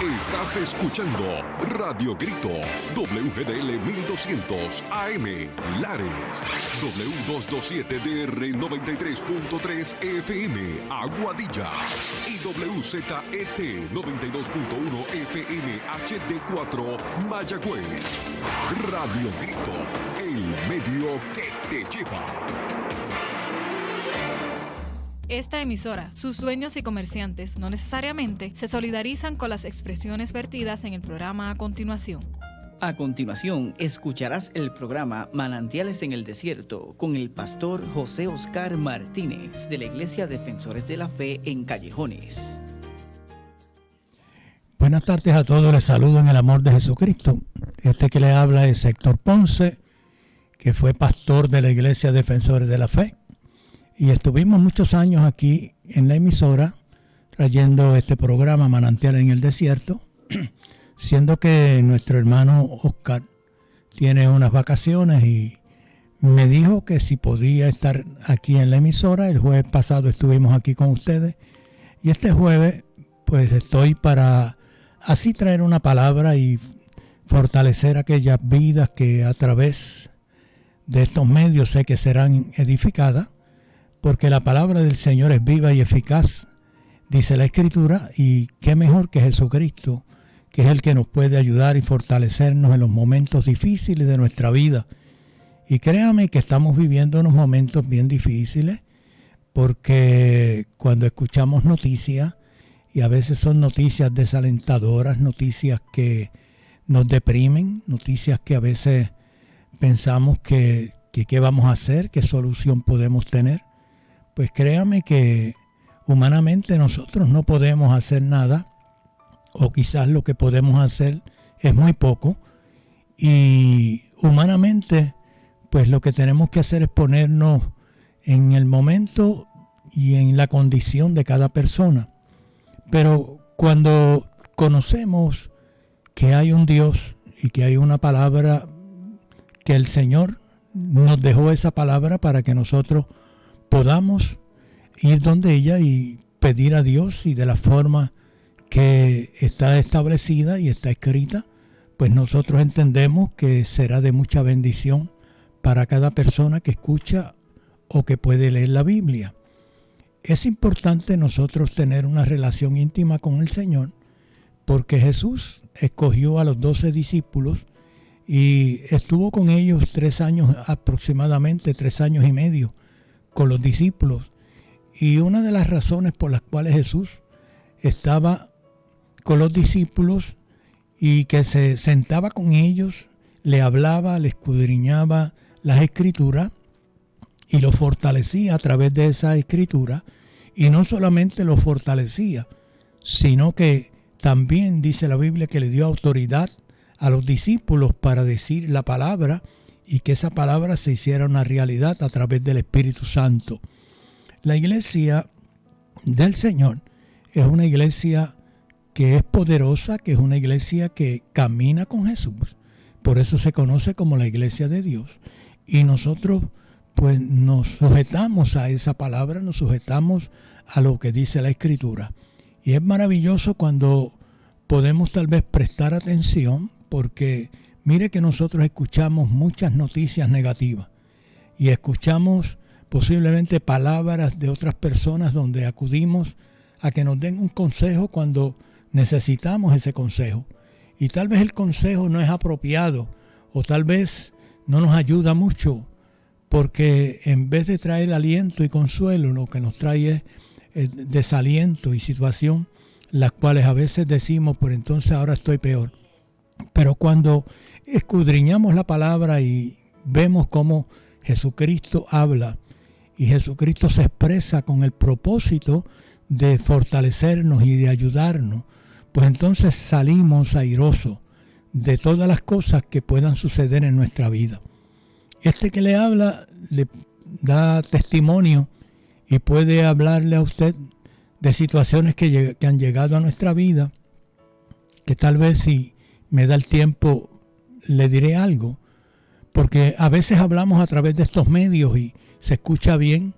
Estás escuchando Radio Grito, WGDL 1200 AM, Lares, W227DR 93.3 FM, Aguadilla, y WZET 92.1 FM HD4, Mayagüez. Radio Grito, el medio que te lleva. Esta emisora, sus dueños y comerciantes no necesariamente se solidarizan con las expresiones vertidas en el programa a continuación. A continuación, escucharás el programa Manantiales en el Desierto con el pastor José Oscar Martínez de la Iglesia Defensores de la Fe en Callejones. Buenas tardes a todos, les saludo en el amor de Jesucristo. Este que le habla es Héctor Ponce, que fue pastor de la Iglesia Defensores de la Fe. Y estuvimos muchos años aquí en la emisora trayendo este programa Manantial en el Desierto, siendo que nuestro hermano Oscar tiene unas vacaciones y me dijo que si podía estar aquí en la emisora. El jueves pasado estuvimos aquí con ustedes y este jueves pues estoy para así traer una palabra y fortalecer aquellas vidas que a través de estos medios sé que serán edificadas, porque la palabra del Señor es viva y eficaz, dice la Escritura, y qué mejor que Jesucristo, que es el que nos puede ayudar y fortalecernos en los momentos difíciles de nuestra vida. Y créame que estamos viviendo unos momentos bien difíciles, porque cuando escuchamos noticias, y a veces son noticias desalentadoras, noticias que nos deprimen, noticias que a veces pensamos que qué vamos a hacer, qué solución podemos tener. Pues créame que humanamente nosotros no podemos hacer nada, o quizás lo que podemos hacer es muy poco, y humanamente pues lo que tenemos que hacer es ponernos en el momento y en la condición de cada persona. Pero cuando conocemos que hay un Dios y que hay una palabra, que el Señor nos dejó esa palabra para que nosotros podamos ir donde ella y pedir a Dios, y de la forma que está establecida y está escrita, pues nosotros entendemos que será de mucha bendición para cada persona que escucha o que puede leer la Biblia. Es importante nosotros tener una relación íntima con el Señor, porque Jesús escogió a los 12 discípulos y estuvo con ellos 3 años aproximadamente, 3 años y medio con los discípulos. Y una de las razones por las cuales Jesús estaba con los discípulos y que se sentaba con ellos, le hablaba, le escudriñaba las Escrituras y lo fortalecía a través de esa Escritura. Y no solamente lo fortalecía, sino que también dice la Biblia que le dio autoridad a los discípulos para decir la palabra, y que esa palabra se hiciera una realidad a través del Espíritu Santo. La iglesia del Señor es una iglesia que es poderosa, que es una iglesia que camina con Jesús. Por eso se conoce como la iglesia de Dios. Y nosotros pues nos sujetamos a esa palabra, nos sujetamos a lo que dice la Escritura. Y es maravilloso cuando podemos tal vez prestar atención, porque mire que nosotros escuchamos muchas noticias negativas y escuchamos posiblemente palabras de otras personas donde acudimos a que nos den un consejo cuando necesitamos ese consejo. Y tal vez el consejo no es apropiado, o tal vez no nos ayuda mucho, porque en vez de traer aliento y consuelo, lo que nos trae es desaliento y situación, las cuales a veces decimos, por entonces ahora estoy peor. Pero cuando escudriñamos la palabra y vemos cómo Jesucristo habla, y Jesucristo se expresa con el propósito de fortalecernos y de ayudarnos, pues entonces salimos airosos de todas las cosas que puedan suceder en nuestra vida. Este que le habla le da testimonio y puede hablarle a usted de situaciones que han llegado a nuestra vida, que tal vez si me da el tiempo le diré algo, porque a veces hablamos a través de estos medios y se escucha bien,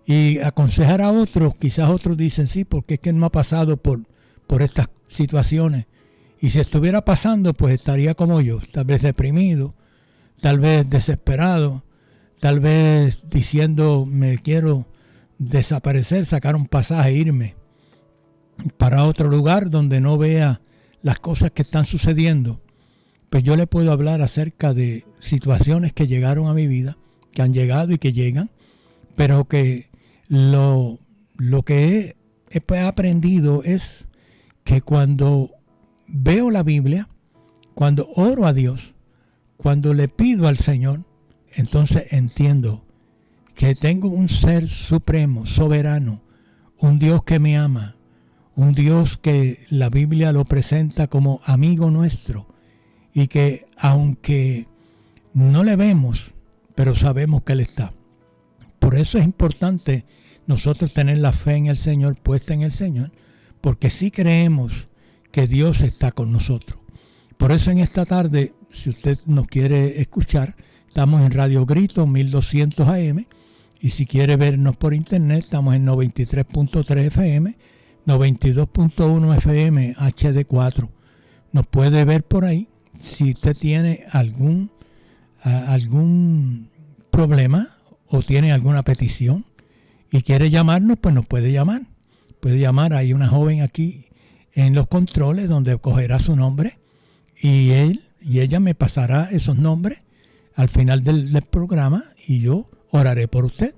y aconsejar a otros, quizás otros dicen sí, porque es que no ha pasado por por estas situaciones. Y si estuviera pasando, pues estaría como yo, tal vez deprimido, tal vez desesperado, tal vez diciendo me quiero desaparecer, sacar un pasaje, irme para otro lugar donde no vea las cosas que están sucediendo. Pues yo le puedo hablar acerca de situaciones que llegaron a mi vida, que han llegado y que llegan, pero que lo que he aprendido es que cuando veo la Biblia, cuando oro a Dios, cuando le pido al Señor, entonces entiendo que tengo un ser supremo, soberano, un Dios que me ama, un Dios que la Biblia lo presenta como amigo nuestro y que aunque no le vemos, pero sabemos que Él está. Por eso es importante nosotros tener la fe en el Señor, puesta en el Señor, porque sí creemos que Dios está con nosotros. Por eso en esta tarde, si usted nos quiere escuchar, estamos en Radio Grito 1200 AM, y si quiere vernos por internet, estamos en 93.3 FM, 92.1 FM HD4. Nos puede ver por ahí. Si usted tiene algún problema o tiene alguna petición y quiere llamarnos, pues nos puede llamar. Puede llamar, hay una joven aquí en los controles donde cogerá su nombre y él y ella me pasará esos nombres al final del programa y yo oraré por usted.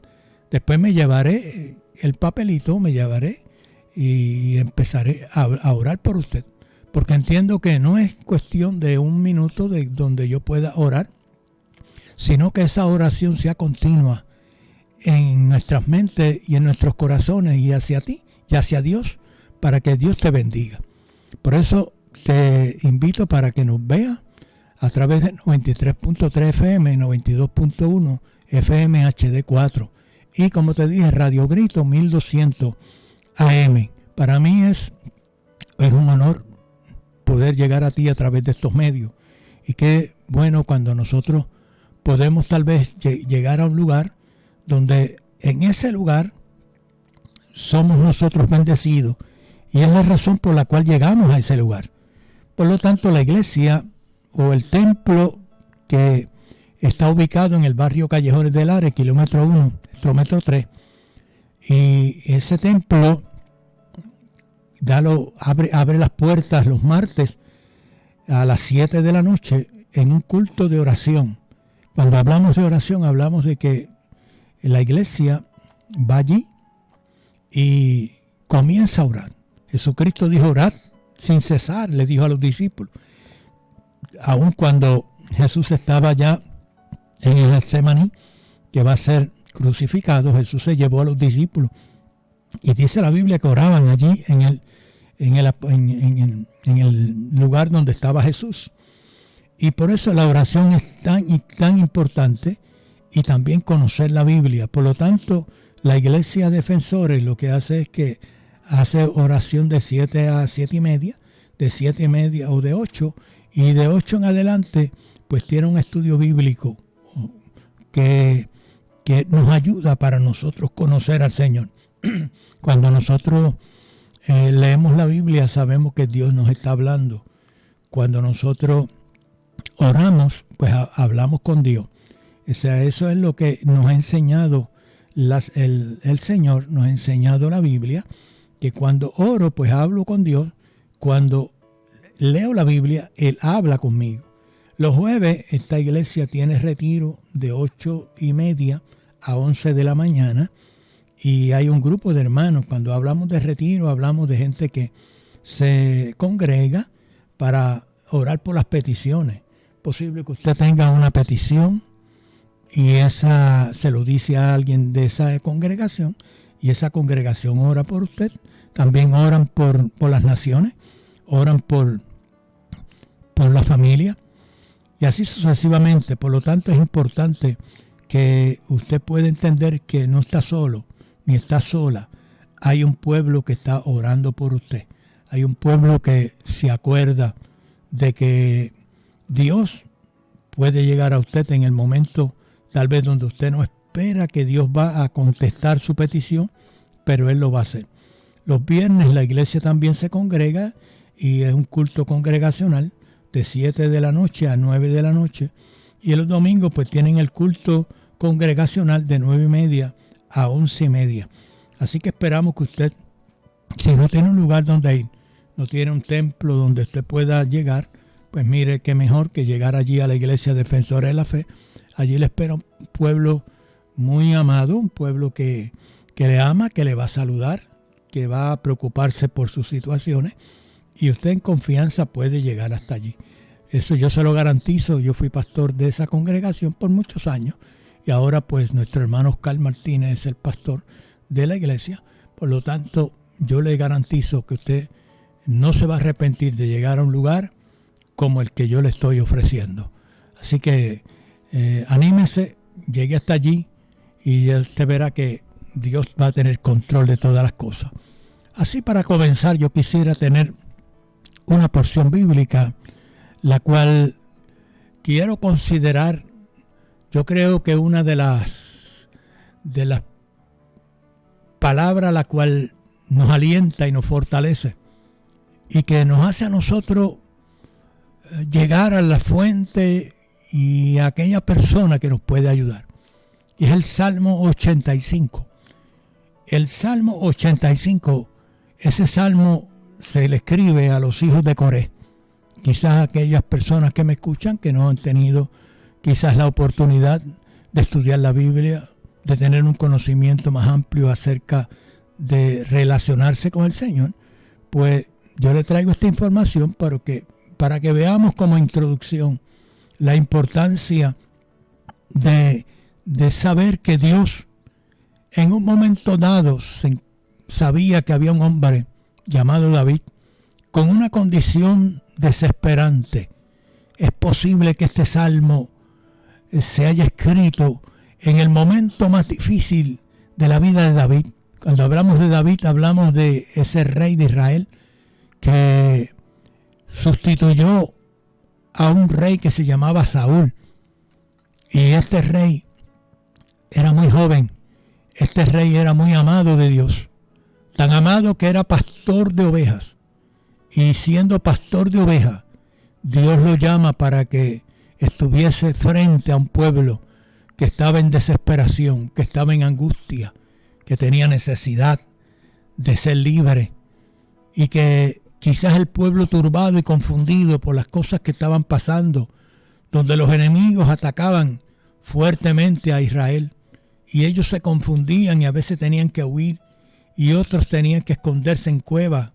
Después me llevaré el papelito, y empezaré a orar por usted. Porque entiendo que no es cuestión de un minuto de donde yo pueda orar, sino que esa oración sea continua en nuestras mentes y en nuestros corazones y hacia ti y hacia Dios, para que Dios te bendiga. Por eso te invito para que nos veas a través de 93.3 FM, 92.1 FM HD4 y como te dije, Radio Grito 1200 AM. Para mí es un honor poder llegar a ti a través de estos medios. Y qué bueno cuando nosotros podemos tal vez llegar a un lugar donde en ese lugar somos nosotros bendecidos. Y es la razón por la cual llegamos a ese lugar. Por lo tanto, la iglesia o el templo que está ubicado en el barrio Callejones del Ares, kilómetro 1, kilómetro 3. Y ese templo abre las puertas los martes a las 7 de la noche en un culto de oración. Cuando hablamos de oración, hablamos de que la iglesia va allí y comienza a orar. Jesucristo dijo, orad sin cesar, le dijo a los discípulos. Aun cuando Jesús estaba ya en el Getsemaní, que va a ser crucificado, Jesús se llevó a los discípulos. Y dice la Biblia que oraban allí en el lugar donde estaba Jesús. Y por eso la oración es tan importante y también conocer la Biblia. Por lo tanto, la iglesia Defensores lo que hace es que hace oración de 7 a 7 y media, de 7 y media o de 8, y de 8 en adelante, pues tiene un estudio bíblico que nos ayuda para nosotros conocer al Señor. Cuando nosotros leemos la Biblia, sabemos que Dios nos está hablando. Cuando nosotros oramos, pues hablamos con Dios. O sea, eso es lo que nos ha enseñado el Señor, nos ha enseñado la Biblia, que cuando oro, pues hablo con Dios. Cuando leo la Biblia, Él habla conmigo. Los jueves, esta iglesia tiene retiro de 8 y media a 11 de la mañana. Y hay un grupo de hermanos. Cuando hablamos de retiro, hablamos de gente que se congrega para orar por las peticiones. Posible que usted tenga una petición y esa se lo dice a alguien de esa congregación y esa congregación ora por usted. También oran por las naciones, oran por la familia y así sucesivamente. Por lo tanto, es importante que usted pueda entender que no está solo ni está sola. Hay un pueblo que está orando por usted. Hay un pueblo que se acuerda de que Dios puede llegar a usted en el momento tal vez donde usted no espera que Dios va a contestar su petición, pero Él lo va a hacer. Los viernes la iglesia también se congrega y es un culto congregacional de 7 de la noche a 9 de la noche. Y los domingos pues tienen el culto congregacional de 9:30 a 11:30. Así que esperamos que usted, si no tiene un lugar donde ir, no tiene un templo donde usted pueda llegar, pues mire qué mejor que llegar allí a la iglesia Defensores de la Fe. Allí le espera un pueblo muy amado, un pueblo que le ama, que le va a saludar, que va a preocuparse por sus situaciones, y usted en confianza puede llegar hasta allí. Eso yo se lo garantizo. Yo fui pastor de esa congregación por muchos años y ahora pues nuestro hermano Oscar Martínez es el pastor de la iglesia. Por lo tanto, yo le garantizo que usted no se va a arrepentir de llegar a un lugar como el que yo le estoy ofreciendo. Así que anímese, llegue hasta allí y usted verá que Dios va a tener control de todas las cosas. Así, para comenzar, yo quisiera tener una porción bíblica, la cual quiero considerar. Yo creo que una de las palabras la cual nos alienta y nos fortalece y que nos hace a nosotros llegar a la fuente y a aquella persona que nos puede ayudar. Y es el Salmo 85. El Salmo 85, ese salmo se le escribe a los hijos de Coré. Quizás aquellas personas que me escuchan que no han tenido quizás la oportunidad de estudiar la Biblia, de tener un conocimiento más amplio acerca de relacionarse con el Señor, pues yo le traigo esta información para que veamos como introducción la importancia de saber que Dios en un momento dado sabía que había un hombre llamado David con una condición desesperante. Es posible que este salmo se haya escrito en el momento más difícil de la vida de David. Cuando hablamos de David, hablamos de ese rey de Israel que sustituyó a un rey que se llamaba Saúl. Y este rey era muy joven. Este rey era muy amado de Dios. Tan amado que era pastor de ovejas. Y siendo pastor de ovejas, Dios lo llama para que estuviese frente a un pueblo que estaba en desesperación, que estaba en angustia, que tenía necesidad de ser libre, y que quizás el pueblo turbado y confundido por las cosas que estaban pasando, donde los enemigos atacaban fuertemente a Israel, y ellos se confundían y a veces tenían que huir, y otros tenían que esconderse en cuevas,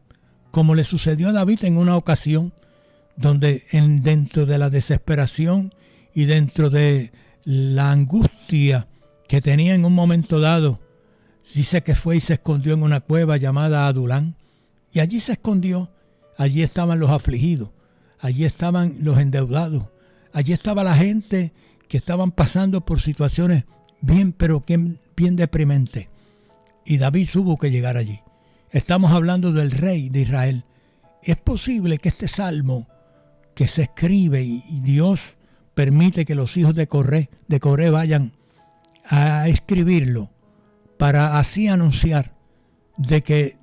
como le sucedió a David en una ocasión, donde dentro de la desesperación y dentro de la angustia que tenía en un momento dado, dice que fue y se escondió en una cueva llamada Adulán, y allí se escondió. Allí estaban los afligidos, allí estaban los endeudados, allí estaba la gente que estaban pasando por situaciones bien deprimentes, y David tuvo que llegar allí. Estamos hablando del rey de Israel. Es posible que este salmo que se escribe y Dios permite que los hijos de Coré vayan a escribirlo para así anunciar de que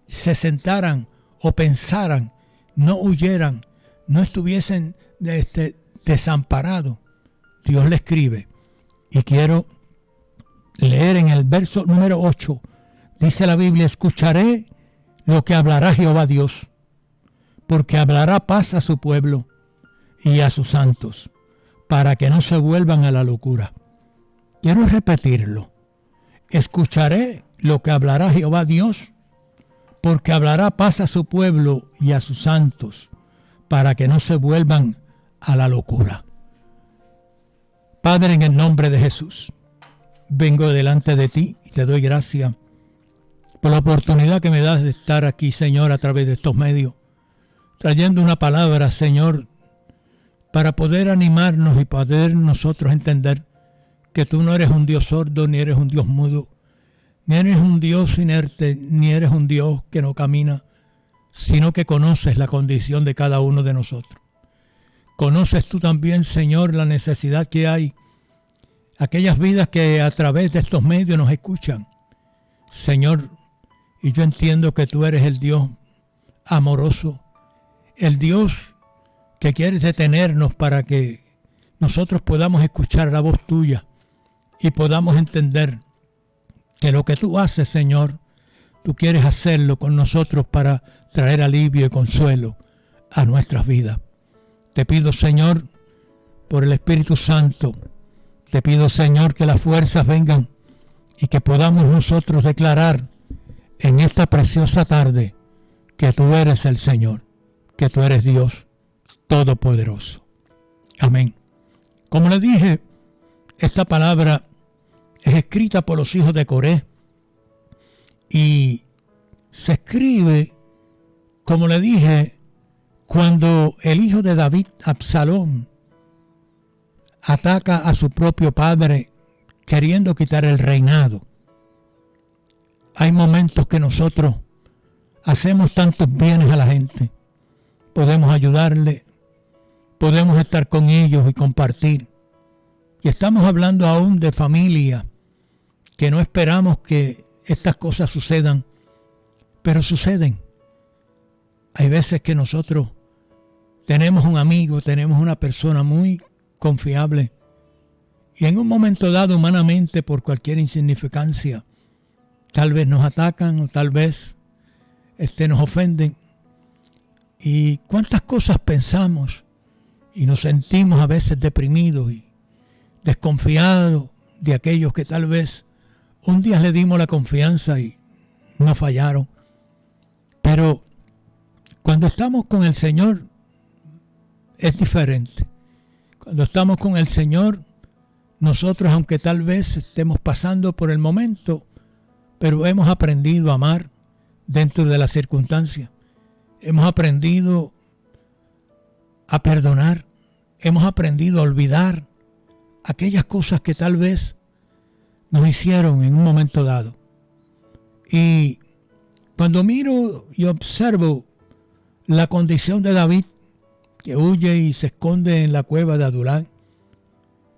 se sentaran o pensaran, no huyeran, no estuviesen desamparados. Dios le escribe. Y quiero leer en el verso número 8. Dice la Biblia: escucharé lo que hablará Jehová Dios, porque hablará paz a su pueblo y a sus santos, para que no se vuelvan a la locura. Quiero repetirlo. Escucharé lo que hablará Jehová Dios, porque hablará paz a su pueblo y a sus santos, para que no se vuelvan a la locura. Padre, en el nombre de Jesús, vengo delante de ti y te doy gracias por la oportunidad que me das de estar aquí, Señor, a través de estos medios, trayendo una palabra, Señor, para poder animarnos y poder nosotros entender que tú no eres un Dios sordo, ni eres un Dios mudo, ni eres un Dios inerte, ni eres un Dios que no camina, sino que conoces la condición de cada uno de nosotros. Conoces tú también, Señor, la necesidad que hay, aquellas vidas que a través de estos medios nos escuchan, Señor, Y yo entiendo que tú eres el Dios amoroso, el Dios que quieres detenernos para que nosotros podamos escuchar la voz tuya y podamos entender que lo que tú haces, Señor, tú quieres hacerlo con nosotros para traer alivio y consuelo a nuestras vidas. Te pido, Señor, por el Espíritu Santo, te pido, Señor, que las fuerzas vengan y que podamos nosotros declarar en esta preciosa tarde que tú eres el Señor, que tú eres Dios Todopoderoso. Amén. Como le dije, esta palabra es escrita por los hijos de Coré y se escribe, como le dije, cuando el hijo de David, Absalón, ataca a su propio padre queriendo quitar el reinado. Hay momentos que nosotros hacemos tantos bienes a la gente, podemos ayudarle, podemos estar con ellos y compartir. Y estamos hablando aún de familia, que no esperamos que estas cosas sucedan, pero suceden. Hay veces que nosotros tenemos un amigo, tenemos una persona muy confiable, y en un momento dado humanamente, por cualquier insignificancia, tal vez nos atacan o tal vez nos ofenden. Y cuántas cosas pensamos y nos sentimos a veces deprimidos y desconfiados de aquellos que tal vez un día le dimos la confianza y no fallaron. Pero cuando estamos con el Señor es diferente. Cuando estamos con el Señor, nosotros, aunque tal vez estemos pasando por el momento, pero hemos aprendido a amar dentro de las circunstancias. Hemos aprendido a perdonar. Hemos aprendido a olvidar aquellas cosas que tal vez nos hicieron en un momento dado. Y cuando miro y observo la condición de David, que huye y se esconde en la cueva de Adulán,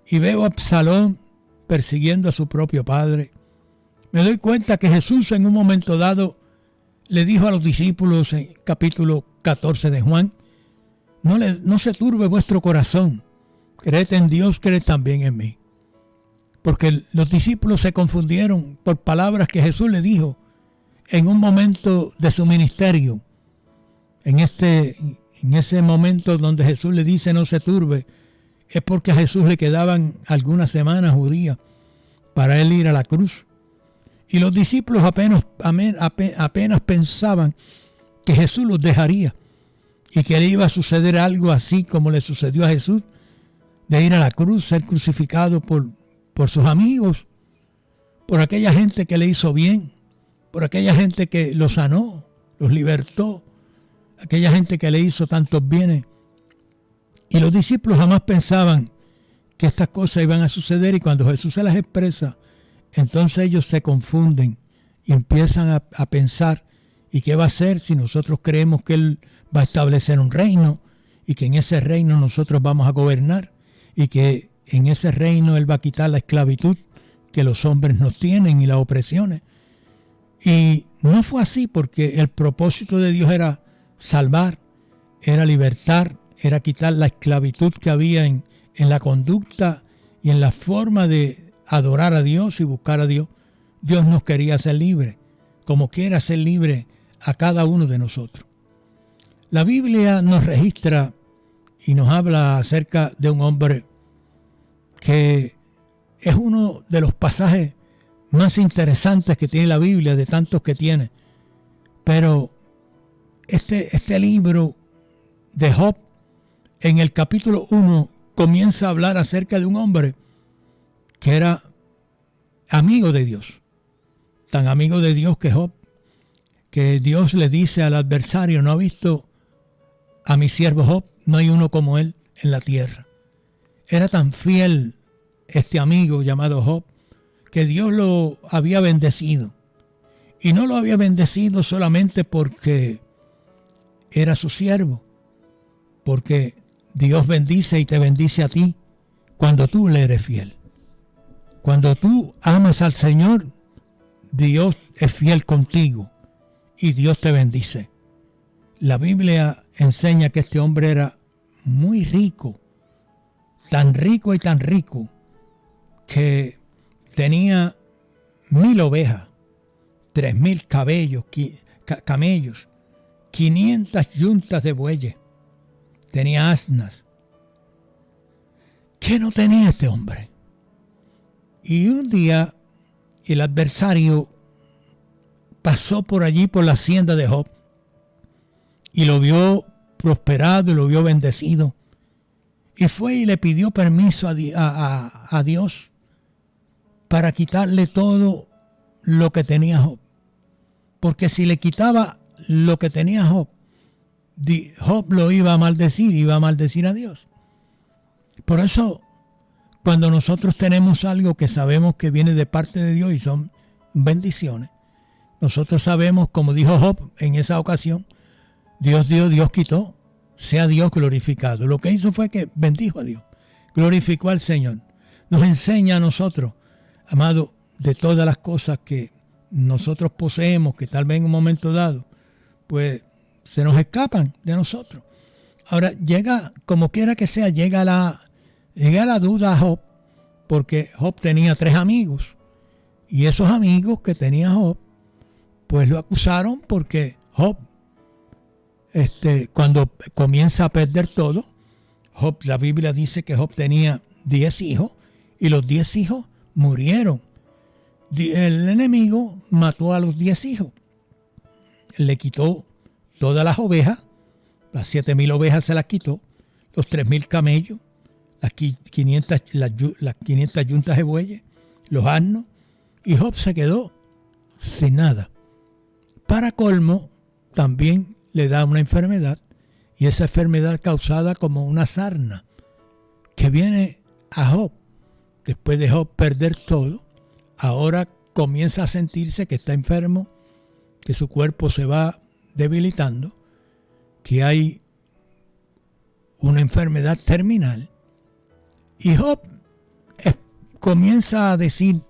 y veo a Absalón persiguiendo a su propio padre, me doy cuenta que Jesús en un momento dado le dijo a los discípulos en capítulo 14 de Juan: no se turbe vuestro corazón, creed en Dios, creed también en mí. Porque los discípulos se confundieron por palabras que Jesús le dijo en un momento de su ministerio. En ese momento donde Jesús le dice no se turbe, es porque a Jesús le quedaban algunas semanas judías para él ir a la cruz. Y los discípulos apenas pensaban que Jesús los dejaría y que le iba a suceder algo así como le sucedió a Jesús, de ir a la cruz, ser crucificado por sus amigos, por aquella gente que le hizo bien, por aquella gente que los sanó, los libertó, aquella gente que le hizo tantos bienes. Y los discípulos jamás pensaban que estas cosas iban a suceder, y cuando Jesús se las expresa, entonces ellos se confunden y empiezan a pensar, ¿y qué va a hacer si nosotros creemos que Él va a establecer un reino y que en ese reino nosotros vamos a gobernar y que en ese reino Él va a quitar la esclavitud que los hombres nos tienen y las opresiones? Y no fue así, porque el propósito de Dios era salvar, era libertar, era quitar la esclavitud que había en la conducta y en la forma de adorar a Dios y buscar a Dios. Dios nos quería hacer libres, como quiere hacer libre a cada uno de nosotros. La Biblia nos registra y nos habla acerca de un hombre que es uno de los pasajes más interesantes que tiene la Biblia, de tantos que tiene. Pero este libro de Job, en el capítulo 1, comienza a hablar acerca de un hombre que era amigo de Dios. Tan amigo de Dios que Job, que Dios le dice al adversario: ¿no ha visto a mi siervo Job? No hay uno como él en la tierra. Era tan fiel este amigo llamado Job, que Dios lo había bendecido. Y no lo había bendecido solamente porque era su siervo, porque Dios bendice y te bendice a ti cuando tú le eres fiel. Cuando tú amas al Señor, Dios es fiel contigo y Dios te bendice. La Biblia enseña que este hombre era muy rico, tan rico y tan rico, que tenía 1,000 ovejas, 3,000 camellos, 500 yuntas de bueyes, tenía asnas. ¿Qué no tenía este hombre? Y un día el adversario pasó por allí, por la hacienda de Job, y lo vio prosperado y lo vio bendecido. Y fue y le pidió permiso a Dios para quitarle todo lo que tenía Job. Porque si le quitaba lo que tenía Job, Job lo iba a maldecir a Dios. Por eso, cuando nosotros tenemos algo que sabemos que viene de parte de Dios y son bendiciones, nosotros sabemos, como dijo Job en esa ocasión, Dios dio, Dios quitó, sea Dios glorificado. Lo que hizo fue que bendijo a Dios, glorificó al Señor. Nos enseña a nosotros, amado, de todas las cosas que nosotros poseemos, que tal vez en un momento dado, pues se nos escapan de nosotros. Ahora llega, como quiera que sea, llega la duda a Job, porque Job tenía 3 amigos, y esos amigos que tenía Job, pues lo acusaron porque Job, cuando comienza a perder todo, Job, la Biblia dice que Job tenía 10 hijos, y los 10 hijos murieron. El enemigo mató a los 10 hijos, le quitó todas las ovejas, las 7,000 ovejas se las quitó, los 3,000 camellos, las 500 yuntas de bueyes, los asnos, y Job se quedó sin nada. Para colmo, también le da una enfermedad, y esa enfermedad causada como una sarna que viene a Job. Después de Job perder todo, ahora comienza a sentirse que está enfermo, que su cuerpo se va debilitando, que hay una enfermedad terminal. Y Job comienza a decir,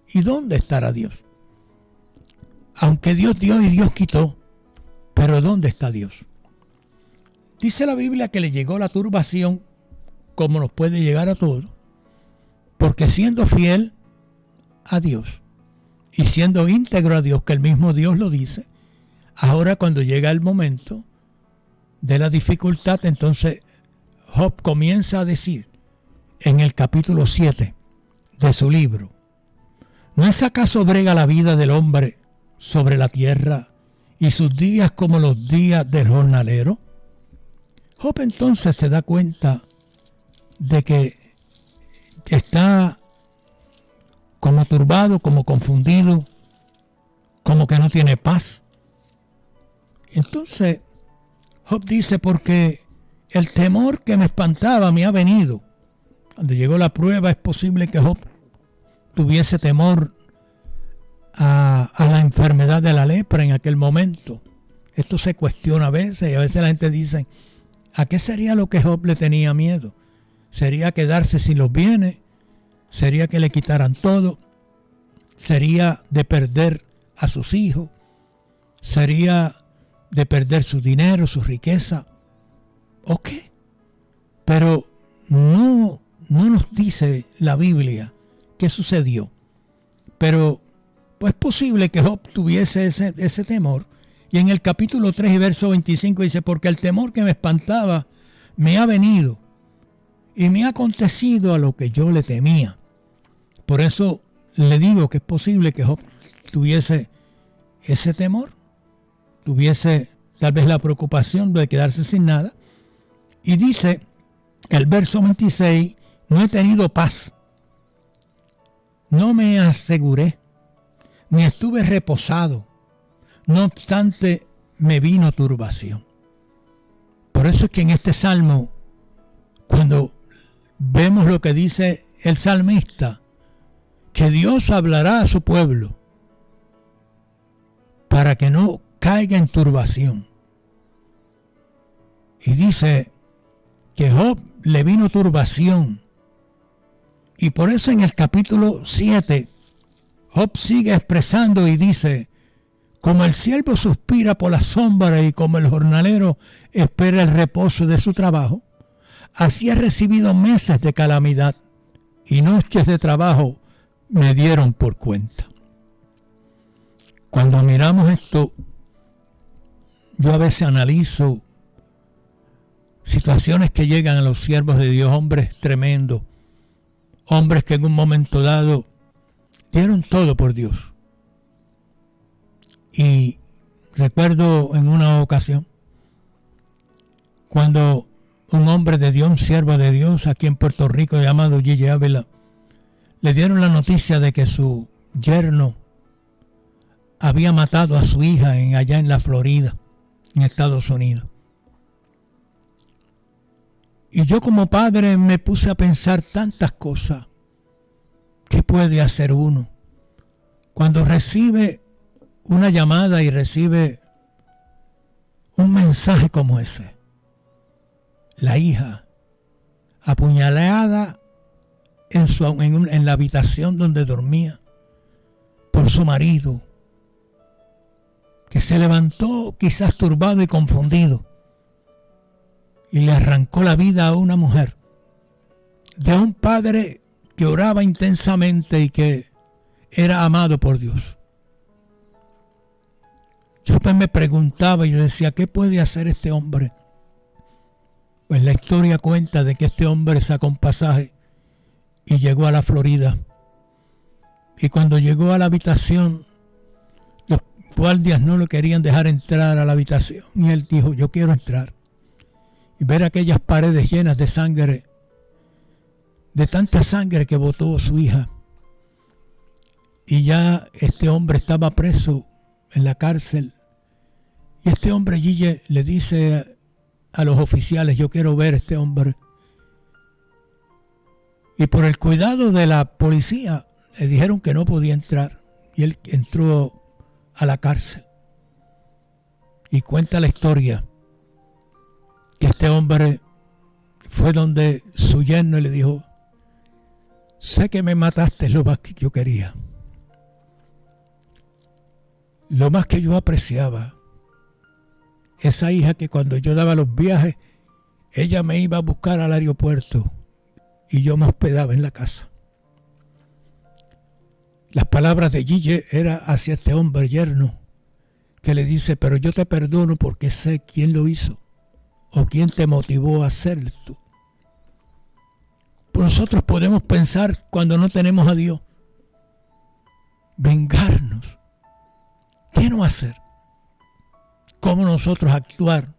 ¿y dónde estará Dios? Aunque Dios dio y Dios quitó, pero ¿dónde está Dios? Dice la Biblia que le llegó la turbación, como nos puede llegar a todos, porque siendo fiel a Dios y siendo íntegro a Dios, que el mismo Dios lo dice, ahora cuando llega el momento de la dificultad, entonces Job comienza a decir en el capítulo 7 de su libro, ¿no es acaso brega la vida del hombre sobre la tierra y sus días como los días del jornalero? Job entonces se da cuenta de que está como turbado, como confundido, como que no tiene paz. Entonces Job dice, porque el temor que me espantaba me ha venido. Cuando llegó la prueba, es posible que Job tuviese temor a la enfermedad de la lepra en aquel momento. Esto se cuestiona a veces, y a veces la gente dice, ¿a qué sería lo que Job le tenía miedo? ¿Sería quedarse sin los bienes? ¿Sería que le quitaran todo? ¿Sería de perder a sus hijos? ¿Sería de perder su dinero, su riqueza? ¿O qué? Pero no nos dice la Biblia qué sucedió. Pero pues es posible que Job tuviese ese temor. Y en el capítulo 3 y verso 25 dice, porque el temor que me espantaba me ha venido y me ha acontecido a lo que yo le temía. Por eso le digo que es posible que Job tuviese ese temor, tuviese tal vez la preocupación de quedarse sin nada. Y dice el verso 26, no he tenido paz, no me aseguré, ni estuve reposado, no obstante me vino turbación. Por eso es que en este salmo, cuando vemos lo que dice el salmista, que Dios hablará a su pueblo para que no caiga en turbación. Y dice que Job le vino turbación. Y por eso en el capítulo 7, Job sigue expresando y dice, Como el siervo suspira por la sombra y como el jornalero espera el reposo de su trabajo, así he recibido meses de calamidad y noches de trabajo me dieron por cuenta. Cuando miramos esto, yo a veces analizo situaciones que llegan a los siervos de Dios, hombres tremendos, hombres que en un momento dado dieron todo por Dios. Y recuerdo en una ocasión, cuando un hombre de Dios, un siervo de Dios aquí en Puerto Rico llamado Gigi Ávila, le dieron la noticia de que su yerno había matado a su hija allá en la Florida, en Estados Unidos. Y yo como padre me puse a pensar tantas cosas. ¿Qué puede hacer uno cuando recibe una llamada y recibe un mensaje como ese? La hija apuñalada en la habitación donde dormía por su marido, que se levantó quizás turbado y confundido y le arrancó la vida a una mujer, de un padre que oraba intensamente y que era amado por Dios. Yo pues me preguntaba y yo decía, ¿qué puede hacer este hombre? Pues la historia cuenta de que este hombre sacó un pasaje y llegó a la Florida. Y cuando llegó a la habitación, los guardias no lo querían dejar entrar a la habitación. Y él dijo, yo quiero entrar. Y ver aquellas paredes llenas de sangre, de tanta sangre que botó su hija. Y ya este hombre estaba preso en la cárcel. Y este hombre, Gigi, le dice a los oficiales, yo quiero ver a este hombre. Y por el cuidado de la policía, le dijeron que no podía entrar. Y él entró a la cárcel. Y cuenta la historia que este hombre fue donde su yerno y le dijo, sé que me mataste lo más que yo quería, lo más que yo apreciaba, esa hija que cuando yo daba los viajes, ella me iba a buscar al aeropuerto y yo me hospedaba en la casa. Las palabras de Gigi era hacia este hombre yerno, que le dice, pero yo te perdono porque sé quién lo hizo o quién te motivó a hacer esto. Nosotros podemos pensar cuando no tenemos a Dios, vengarnos. ¿Qué no hacer? ¿Cómo nosotros actuar?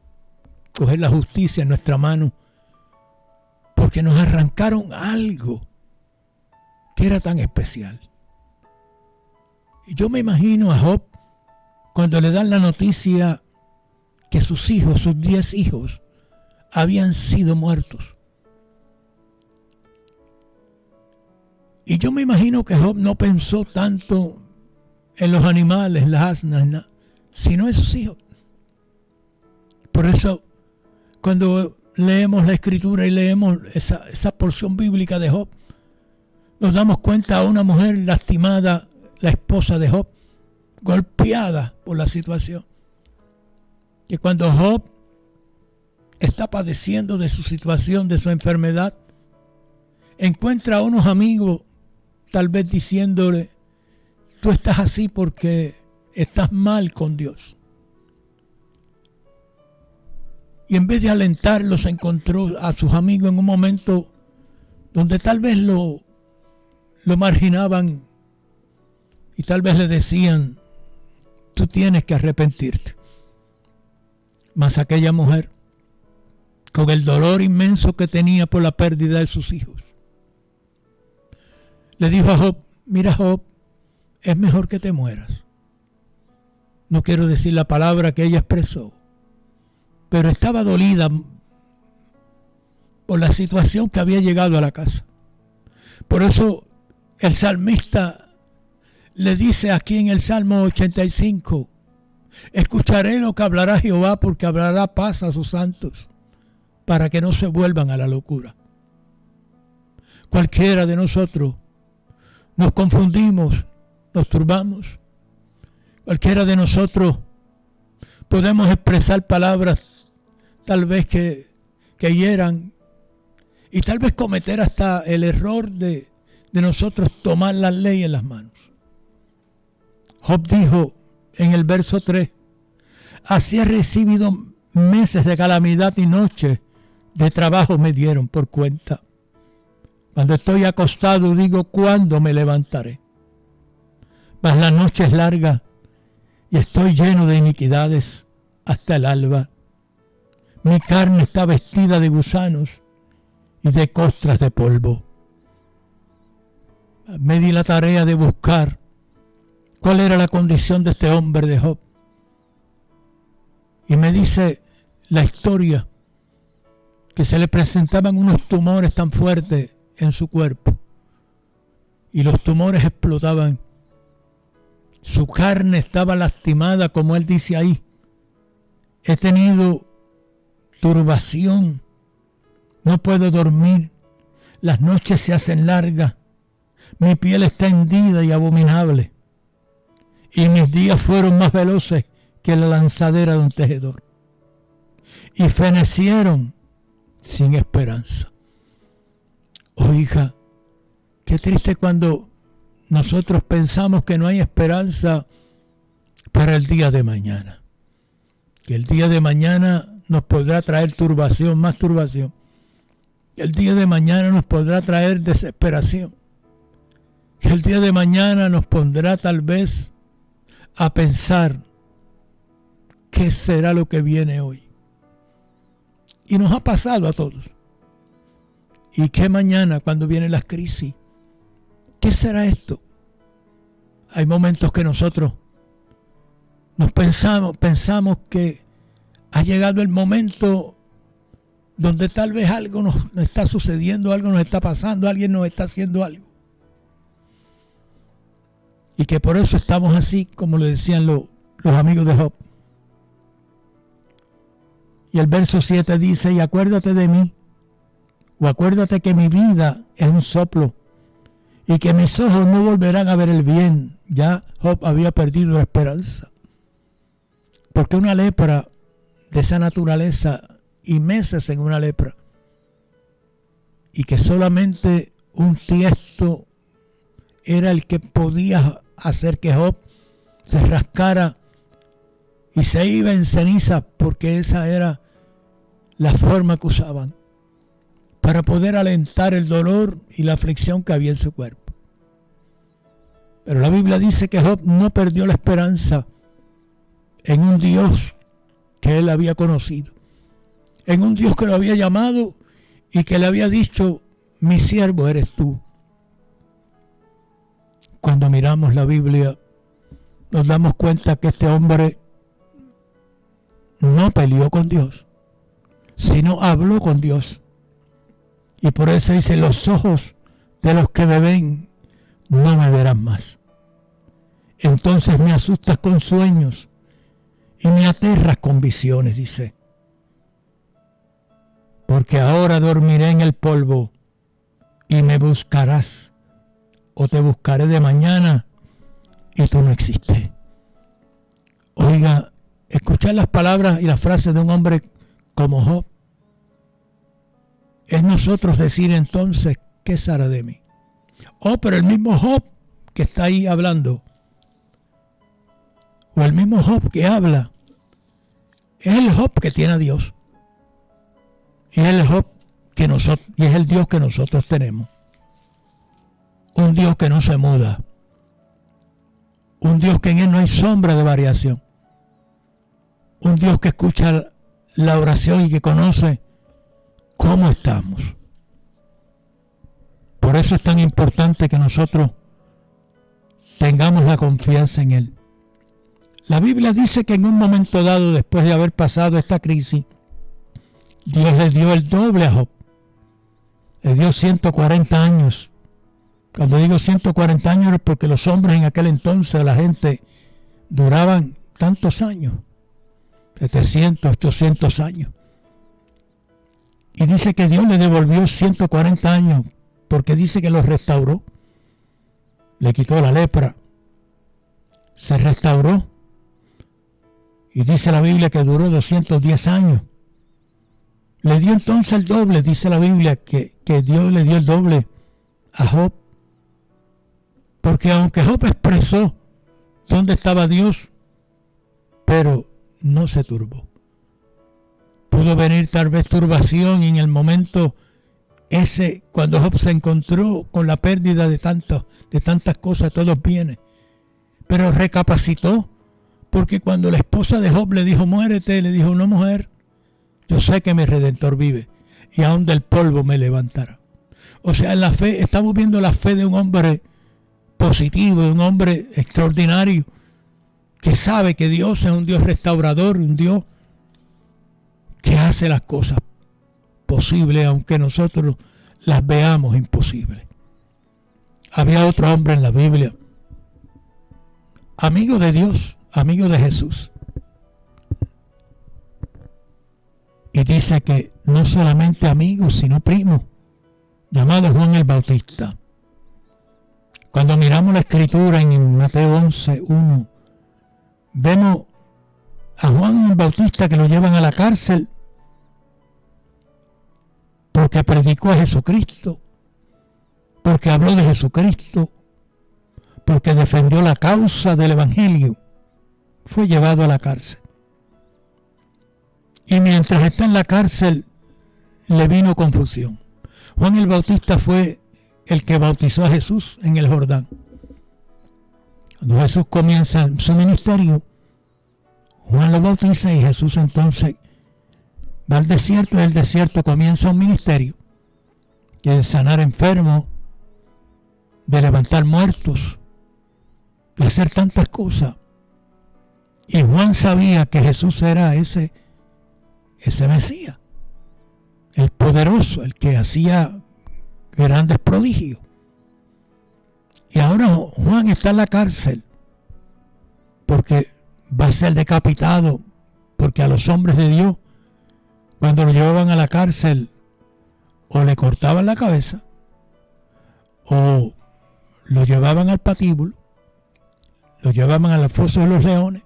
Coger la justicia en nuestra mano porque nos arrancaron algo que era tan especial. Y yo me imagino a Job cuando le dan la noticia que sus hijos, sus 10 hijos, habían sido muertos. Y yo me imagino que Job no pensó tanto en los animales, en las asnas, sino en sus hijos. Por eso, cuando leemos la Escritura y leemos esa porción bíblica de Job, nos damos cuenta a una mujer lastimada, la esposa de Job, golpeada por la situación. Que cuando Job está padeciendo de su situación, de su enfermedad, encuentra a unos amigos tal vez diciéndole, tú estás así porque estás mal con Dios. Y en vez de alentarlos, encontró a sus amigos en un momento donde tal vez lo marginaban y tal vez le decían, tú tienes que arrepentirte. Mas aquella mujer, con el dolor inmenso que tenía por la pérdida de sus hijos, le dijo a Job, mira Job, es mejor que te mueras. No quiero decir la palabra que ella expresó, pero estaba dolida por la situación que había llegado a la casa. Por eso el salmista le dice aquí en el Salmo 85, escucharé lo que hablará Jehová porque hablará paz a sus santos para que no se vuelvan a la locura. Cualquiera de nosotros nos confundimos, nos turbamos. Cualquiera de nosotros podemos expresar palabras tal vez que hieran, y tal vez cometer hasta el error de nosotros tomar la ley en las manos. Job dijo en el verso 3, así he recibido meses de calamidad y noches de trabajo me dieron por cuenta. Cuando estoy acostado digo, ¿cuándo me levantaré? Mas la noche es larga y estoy lleno de iniquidades hasta el alba. Mi carne está vestida de gusanos y de costras de polvo. Me di la tarea de buscar cuál era la condición de este hombre de Job. Y me dice la historia que se le presentaban unos tumores tan fuertes en su cuerpo. Y los tumores explotaban. Su carne estaba lastimada, como él dice ahí. He tenido turbación. No puedo dormir. Las noches se hacen largas. Mi piel está hendida y abominable. Y mis días fueron más veloces que la lanzadera de un tejedor. Y fenecieron sin esperanza. Oiga, qué triste cuando nosotros pensamos que no hay esperanza para el día de mañana. Que el día de mañana nos podrá traer turbación, más turbación. Que el día de mañana nos podrá traer desesperación. Que el día de mañana nos pondrá tal vez a pensar qué será lo que viene hoy. Y nos ha pasado a todos. ¿Y qué mañana cuando vienen las crisis? ¿Qué será esto? Hay momentos que nosotros pensamos que ha llegado el momento donde tal vez algo nos está sucediendo, algo nos está pasando, alguien nos está haciendo algo. Y que por eso estamos así, como le decían los amigos de Job. Y el verso 7 dice, y acuérdate de mí, o acuérdate que mi vida es un soplo, y que mis ojos no volverán a ver el bien. Ya Job había perdido la esperanza. Porque una lepra de esa naturaleza, y meses en una lepra, y que solamente un tiesto era el que podía hacer que Job se rascara y se iba en ceniza, porque esa era la forma que usaban para poder alentar el dolor y la aflicción que había en su cuerpo. Pero la Biblia dice que Job no perdió la esperanza en un Dios que él había conocido, en un Dios que lo había llamado y que le había dicho, mi siervo eres tú. Cuando miramos la Biblia, nos damos cuenta que este hombre no peleó con Dios, sino habló con Dios. Y por eso dice, los ojos de los que me ven no me verán más. Entonces me asustas con sueños y me aterras con visiones, dice. Porque ahora dormiré en el polvo y me buscarás, o te buscaré de mañana y tú no existes. Oiga, escuchar las palabras y las frases de un hombre como Job es nosotros decir entonces, ¿qué será de mí? Pero el mismo Job que está ahí hablando, o el mismo Job que habla, es el Job que tiene a Dios. Y es el Job que nosotros, y es el Dios que nosotros tenemos. Un Dios que no se muda. Un Dios que en él no hay sombra de variación. Un Dios que escucha la oración y que conoce cómo estamos. Por eso es tan importante que nosotros tengamos la confianza en él. La Biblia dice que en un momento dado, después de haber pasado esta crisis, Dios le dio el doble a Job. Le dio 140 años. Cuando digo 140 años es porque los hombres en aquel entonces, la gente, duraban tantos años. 700, 800 años. Y dice que Dios le devolvió 140 años porque dice que los restauró. Le quitó la lepra. Se restauró. Y dice la Biblia que duró 210 años. Le dio entonces el doble, dice la Biblia, que Dios le dio el doble a Job. Porque aunque Job expresó dónde estaba Dios, pero no se turbó. Pudo venir tal vez turbación en el momento ese, cuando Job se encontró con la pérdida de tantas cosas, todos los bienes. Pero recapacitó, porque cuando la esposa de Job le dijo, muérete, le dijo, no, mujer, yo sé que mi Redentor vive y aún del polvo me levantará. O sea, en la fe, estamos viendo la fe de un hombre positivo, de un hombre extraordinario, que sabe que Dios es un Dios restaurador, un Dios que hace las cosas posibles, aunque nosotros las veamos imposibles. Había otro hombre en la Biblia, amigo de Dios, amigo de Jesús. Y dice que no solamente amigo, sino primo, llamado Juan el Bautista. Cuando miramos la escritura en Mateo 11:1, vemos a Juan el Bautista que lo llevan a la cárcel porque predicó a Jesucristo, porque habló de Jesucristo, porque defendió la causa del Evangelio. Fue llevado a la cárcel. Y mientras está en la cárcel, le vino confusión. Juan el Bautista fue el que bautizó a Jesús en el Jordán. Cuando Jesús comienza su ministerio, Juan lo bautiza y Jesús entonces va al desierto, y el desierto comienza un ministerio de sanar enfermos, de levantar muertos, de hacer tantas cosas. Y Juan sabía que Jesús era ese Mesías, el poderoso, el que hacía grandes prodigios. Y ahora Juan está en la cárcel porque va a ser decapitado, porque a los hombres de Dios, cuando lo llevaban a la cárcel, o le cortaban la cabeza, o lo llevaban al patíbulo, lo llevaban al foso de los leones.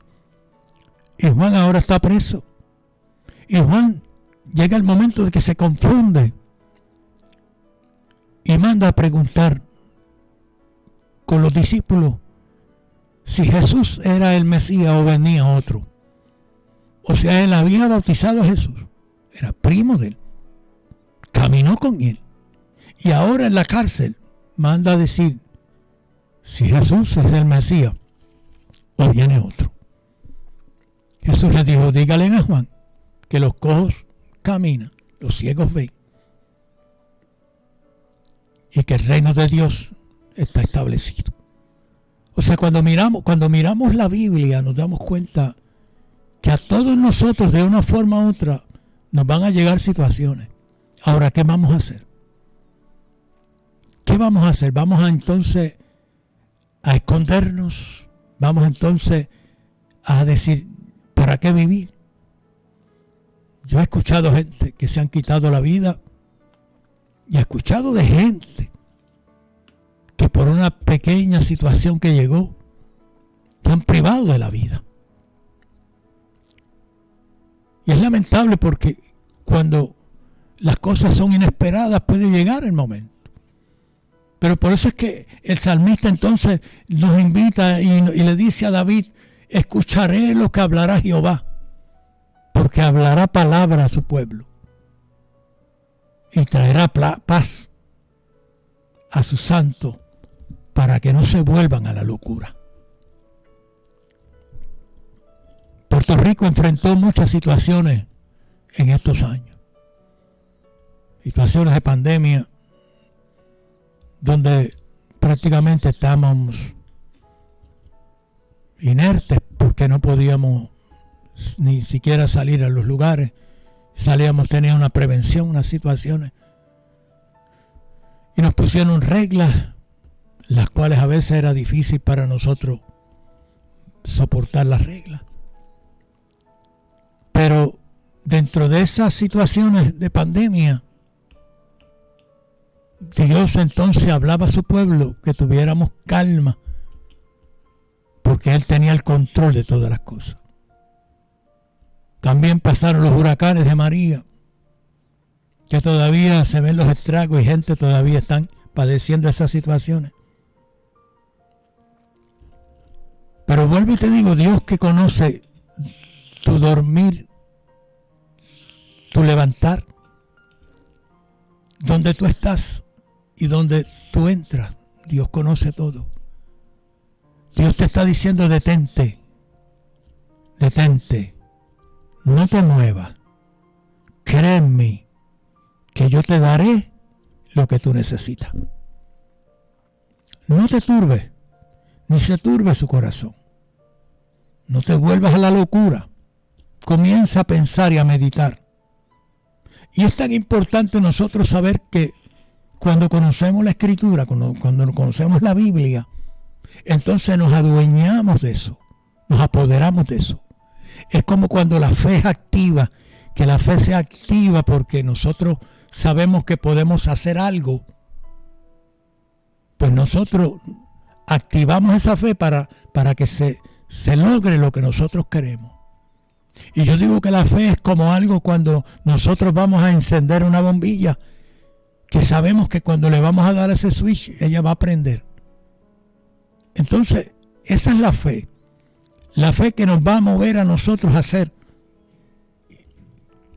Y Juan ahora está preso. Y Juan llega el momento de que se confunde y manda a preguntar con los discípulos si Jesús era el Mesías o venía otro. O sea, él había bautizado a Jesús, era primo de él, caminó con él, y ahora en la cárcel manda a decir si Jesús es el Mesías o viene otro. Jesús le dijo, dígale a Juan que los cojos caminan, los ciegos ven, y que el reino de Dios está establecido. O sea, cuando miramos la Biblia, nos damos cuenta que a todos nosotros, de una forma u otra, nos van a llegar situaciones. Ahora, ¿qué vamos a hacer? ¿Qué vamos a hacer? ¿Vamos entonces a escondernos? ¿Vamos entonces a decir, ¿para qué vivir? Yo he escuchado gente que se han quitado la vida, y he escuchado de gente que por una pequeña situación que llegó, se han privado de la vida. Y es lamentable porque cuando las cosas son inesperadas puede llegar el momento. Pero por eso es que el salmista entonces nos invita y le dice a David, escucharé lo que hablará Jehová, porque hablará palabra a su pueblo y traerá paz a sus santos para que no se vuelvan a la locura. Puerto Rico enfrentó muchas situaciones en estos años, situaciones de pandemia donde prácticamente estábamos inertes porque no podíamos ni siquiera salir a los lugares. Salíamos, tenía una prevención, unas situaciones, y nos pusieron reglas, las cuales a veces era difícil para nosotros soportar las reglas. Pero dentro de esas situaciones de pandemia, Dios entonces hablaba a su pueblo que tuviéramos calma, porque Él tenía el control de todas las cosas. También pasaron los huracanes de María, que todavía se ven los estragos y gente todavía están padeciendo esas situaciones. Pero vuelvo y te digo, Dios que conoce tu dormir, tu levantar, donde tú estás y donde tú entras, Dios conoce todo. Dios te está diciendo: detente, detente, no te muevas, cree en mí, que yo te daré lo que tú necesitas. No te turbes, ni se turbe su corazón. No te vuelvas a la locura. Comienza a pensar y a meditar. Y es tan importante nosotros saber que cuando conocemos la Escritura, cuando conocemos la Biblia, entonces nos adueñamos de eso, nos apoderamos de eso. Es como cuando la fe es activa, que la fe se activa porque nosotros sabemos que podemos hacer algo. Pues nosotros activamos esa fe para que se logre lo que nosotros queremos. Y yo digo que la fe es como algo cuando nosotros vamos a encender una bombilla, que sabemos que cuando le vamos a dar ese switch, ella va a prender. Entonces, esa es la fe. La fe que nos va a mover a nosotros a hacer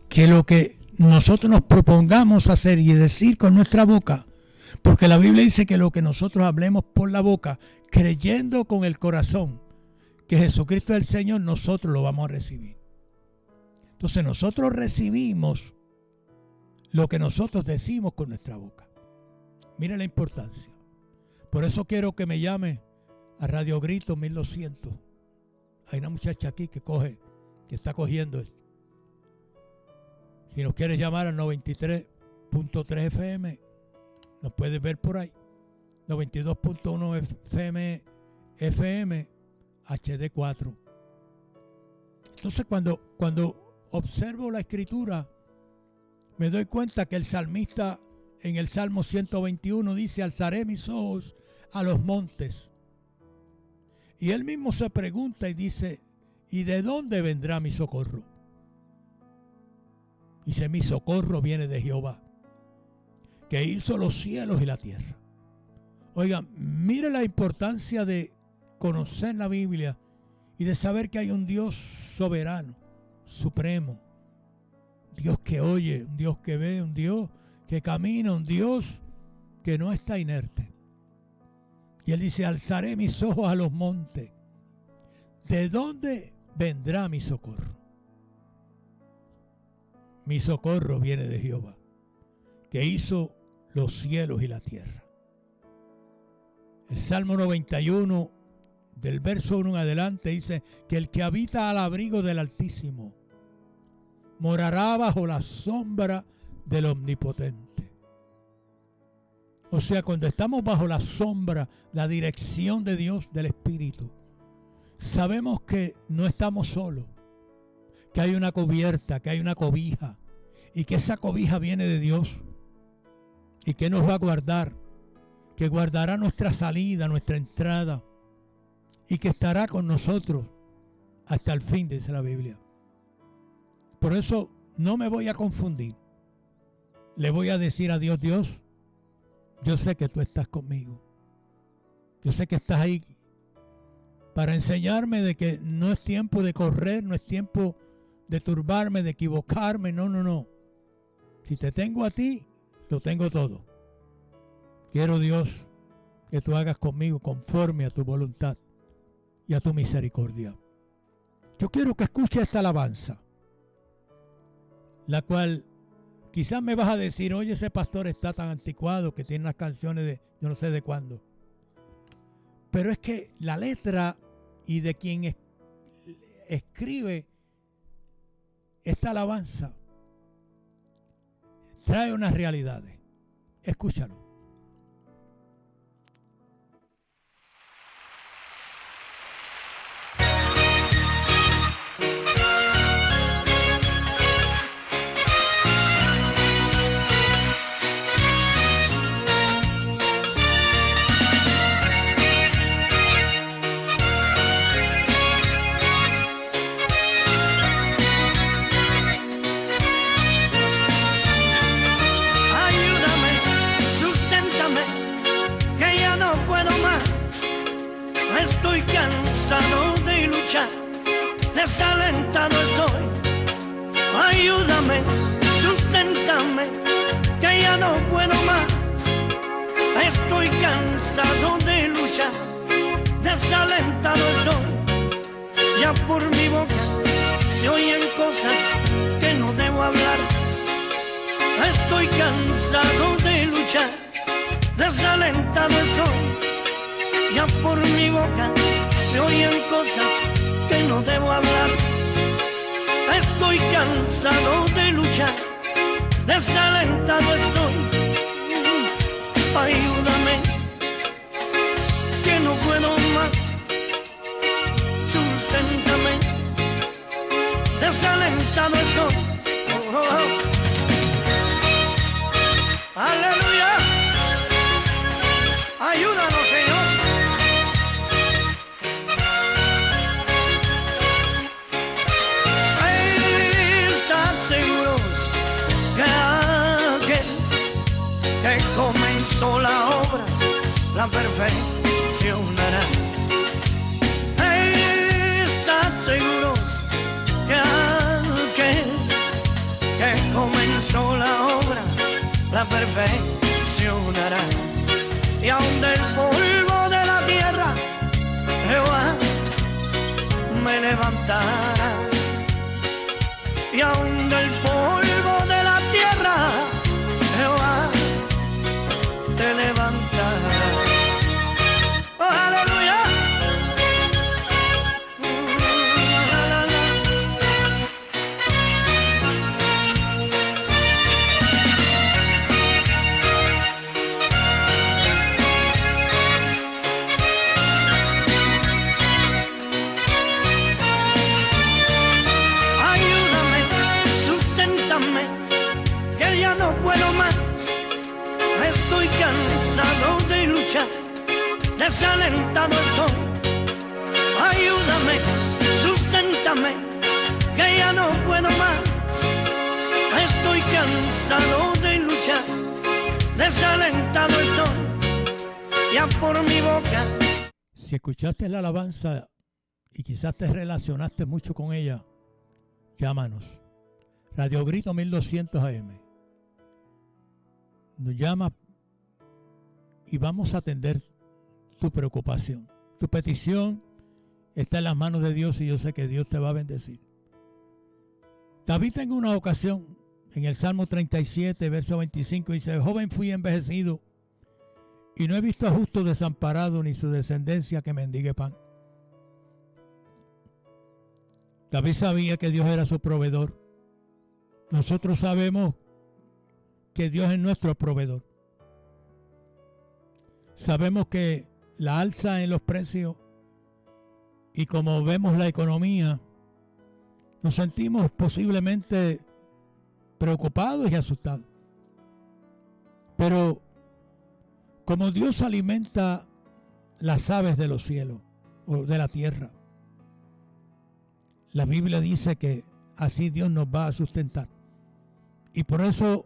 que lo que nosotros nos propongamos hacer y decir con nuestra boca, porque la Biblia dice que lo que nosotros hablemos por la boca, creyendo con el corazón que Jesucristo es el Señor, nosotros lo vamos a recibir. Entonces nosotros recibimos lo que nosotros decimos con nuestra boca. Mire la importancia. Por eso quiero que me llame a Radio Grito 1200. Hay una muchacha aquí que está cogiendo esto. Si nos quieres llamar al 93.3 FM, nos puedes ver por ahí. 92.1 FM HD4. Entonces cuando observo la Escritura, me doy cuenta que el salmista en el Salmo 121 dice: alzaré mis ojos a los montes. Y él mismo se pregunta y dice: ¿y de dónde vendrá mi socorro? Dice: mi socorro viene de Jehová, que hizo los cielos y la tierra. Oigan, mire la importancia de conocer la Biblia y de saber que hay un Dios soberano, supremo, Dios que oye, un Dios que ve, un Dios que camina, un Dios que no está inerte. Y él dice: alzaré mis ojos a los montes. ¿De dónde vendrá mi socorro? Mi socorro viene de Jehová, que hizo los cielos y la tierra. El Salmo 91, del verso 1 en adelante, dice que el que habita al abrigo del Altísimo morará bajo la sombra del Omnipotente. O sea, cuando estamos bajo la sombra, la dirección de Dios, del Espíritu, sabemos que no estamos solos, que hay una cubierta, que hay una cobija, y que esa cobija viene de Dios, y que nos va a guardar, que guardará nuestra salida, nuestra entrada, y que estará con nosotros hasta el fin, dice la Biblia. Por eso no me voy a confundir. Le voy a decir a Dios: Dios, yo sé que tú estás conmigo. Yo sé que estás ahí para enseñarme de que no es tiempo de correr, no es tiempo de turbarme, de equivocarme. No. Si te tengo a ti, lo tengo todo. Quiero, Dios, que tú hagas conmigo conforme a tu voluntad y a tu misericordia. Yo quiero que escuche esta alabanza, la cual quizás me vas a decir: oye, ese pastor está tan anticuado que tiene unas canciones de yo no sé de cuándo. Pero es que la letra y de quien escribe esta alabanza trae unas realidades. Escúchalo. por mi boca se oyen cosas que no debo hablar. Estoy cansado de luchar, desalentado estoy. Ya por mi boca se oyen cosas que no debo hablar. Estoy cansado de luchar, desalentado estoy. Ayúdame, que no puedo más. Susténtame, desalentado estoy. Oh, oh, oh. Aleluya. Ayúdanos, Señor. Estad seguros que aquel que comenzó la obra la perfeccionará. Estad seguros que aquel que comenzó la obra la perfeccionará. Y aun del polvo de la tierra Jehová me levantará. Y aun del polvo de la tierra Jehová te levantará. Oh, aleluya. Cansado de luchar, desalentado estoy. Ayúdame, susténtame, que ya no puedo más. Estoy cansado de luchar, desalentado estoy. Ya por mi boca. Si escuchaste la alabanza y quizás te relacionaste mucho con ella, llámanos. Radio Grito 1200 AM. Nos llama y vamos a atender tu preocupación. Tu petición está en las manos de Dios y yo sé que Dios te va a bendecir. David en una ocasión, en el Salmo 37, verso 25, dice: joven fui envejecido y no he visto a justo desamparado ni su descendencia que mendigue pan. David sabía que Dios era su proveedor. Nosotros sabemos que Dios es nuestro proveedor. Sabemos que la alza en los precios y como vemos la economía, nos sentimos posiblemente preocupados y asustados. Pero como Dios alimenta las aves de los cielos o de la tierra, la Biblia dice que así Dios nos va a sustentar. Y por eso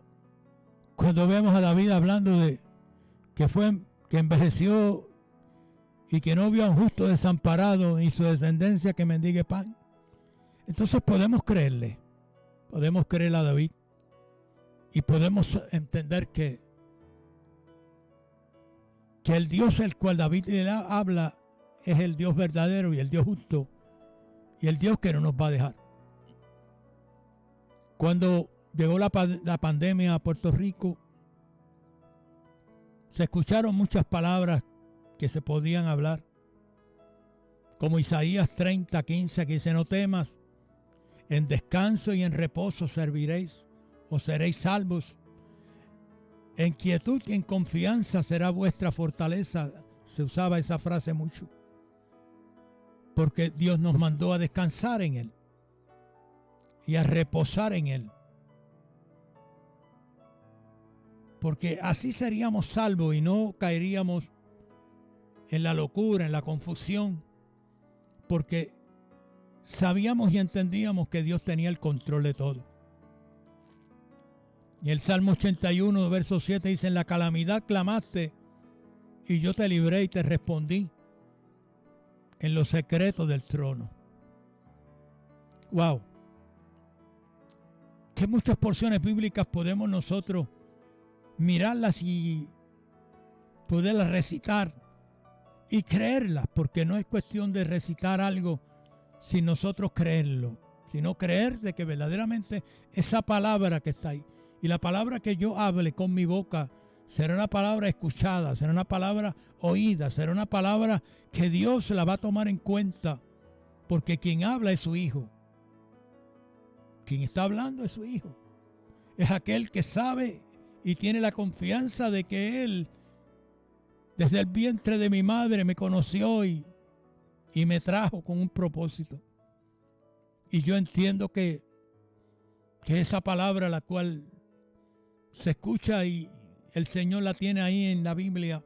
cuando vemos a David hablando de que envejeció y que no vio a un justo desamparado ni su descendencia que mendigue pan, entonces podemos creerle, podemos creer a David y podemos entender que el Dios el cual David le habla es el Dios verdadero y el Dios justo y el Dios que no nos va a dejar. Cuando llegó la pandemia a Puerto Rico, se escucharon muchas palabras que se podían hablar, como Isaías 30:15, que dice: no temas, en descanso y en reposo serviréis, o seréis salvos. En quietud y en confianza será vuestra fortaleza. Se usaba esa frase mucho, porque Dios nos mandó a descansar en Él y a reposar en Él. Porque así seríamos salvos y no caeríamos en la locura, en la confusión. Porque sabíamos y entendíamos que Dios tenía el control de todo. Y el Salmo 81, verso 7 dice: en la calamidad clamaste y yo te libré y te respondí en los secretos del trono. Wow. Qué muchas porciones bíblicas podemos nosotros mirarlas y poderlas recitar y creerlas, porque no es cuestión de recitar algo sin nosotros creerlo, sino creer de que verdaderamente esa palabra que está ahí y la palabra que yo hable con mi boca será una palabra escuchada, será una palabra oída, será una palabra que Dios la va a tomar en cuenta, porque quien habla es su Hijo. Quien está hablando es su Hijo. Es aquel que sabe y tiene la confianza de que Él, desde el vientre de mi madre, me conoció y me trajo con un propósito. Y yo entiendo que esa palabra, la cual se escucha y el Señor la tiene ahí en la Biblia,